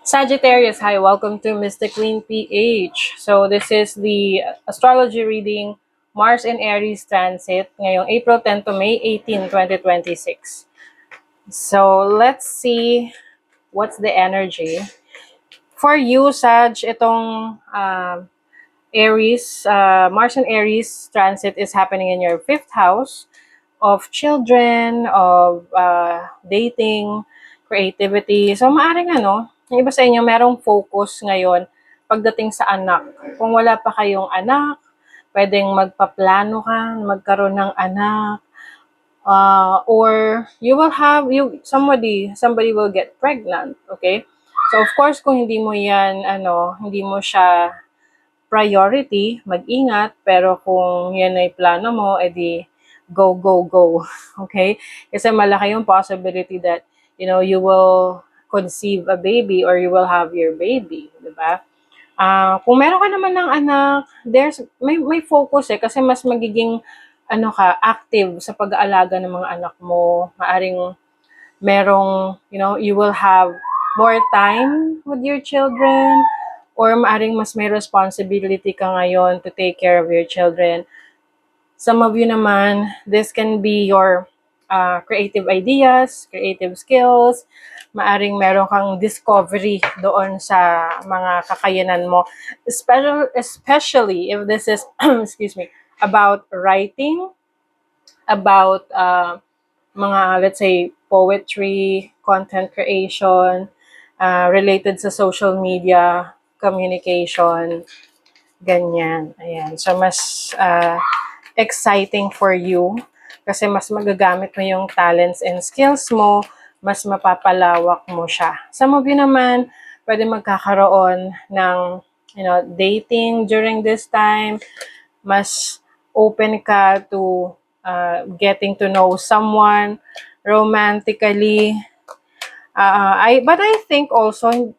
Sagittarius, hi, welcome to Mystic Queen PH. So this is the astrology reading Mars in Aries transit ngayong April 10 to May 18, 2026. So let's see what's the energy. For you, Sag, itong Aries, Mars in Aries transit is happening in your fifth house of children, of dating, creativity. So, maaring yung iba sa inyo, merong focus ngayon pagdating sa anak. Kung wala pa kayong anak, pwedeng magpaplano ka, magkaroon ng anak, or you will have, somebody will get pregnant, okay? So, of course, kung hindi mo yan, hindi mo siya priority, mag-ingat, pero kung yan ay plano mo, edi go, go, go. Okay? Kasi malaki yung possibility that, you will conceive a baby or you will have your baby, di ba? Kung meron ka naman ng anak, may focus kasi mas magiging active sa pag-aalaga ng mga anak mo. Maaring merong, you will have more time with your children, or maaring mas may responsibility ka ngayon to take care of your children. Some of you naman, this can be your creative ideas, creative skills. Maaring meron kang discovery doon sa mga kakayanan mo. Especially if this is, excuse me, about writing, about mga, let's say, poetry, content creation, related sa social media, communication, ganyan. Ayan. So, mas exciting for you kasi mas magagamit mo yung talents and skills mo, mas mapapalawak mo siya. Some of you naman, pwede magkakaroon ng, dating during this time, mas open ka to getting to know someone romantically. But I think also,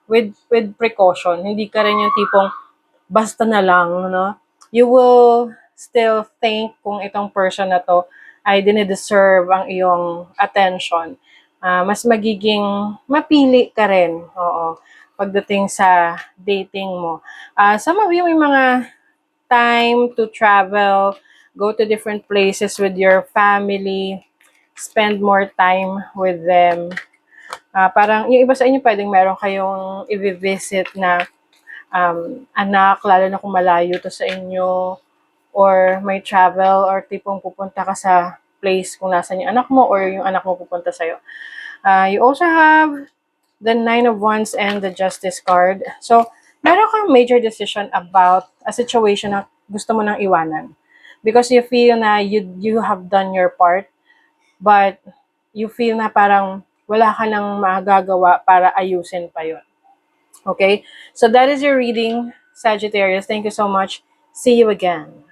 with precaution, hindi ka rin yung tipong basta na lang, no? You will still think kung itong person na to ay dine-deserve ang iyong attention. Mas magiging mapili ka rin, oo, pagdating sa dating mo. Some of you may mga time to travel, go to different places with your family, spend more time with them. Parang yung iba sa inyo pwedeng meron kayong i-visit na anak, lalo na kung malayo to sa inyo, or may travel, or tipong pupunta ka sa place kung nasan yung anak mo, or yung anak mo pupunta sa'yo. You also have the 9 of Wands and the Justice card. So, meron kang major decision about a situation na gusto mo nang iwanan. Because you feel na you have done your part, but you feel na parang wala ka nang magagawa para ayusin pa yun. Okay? So that is your reading, Sagittarius. Thank you so much. See you again.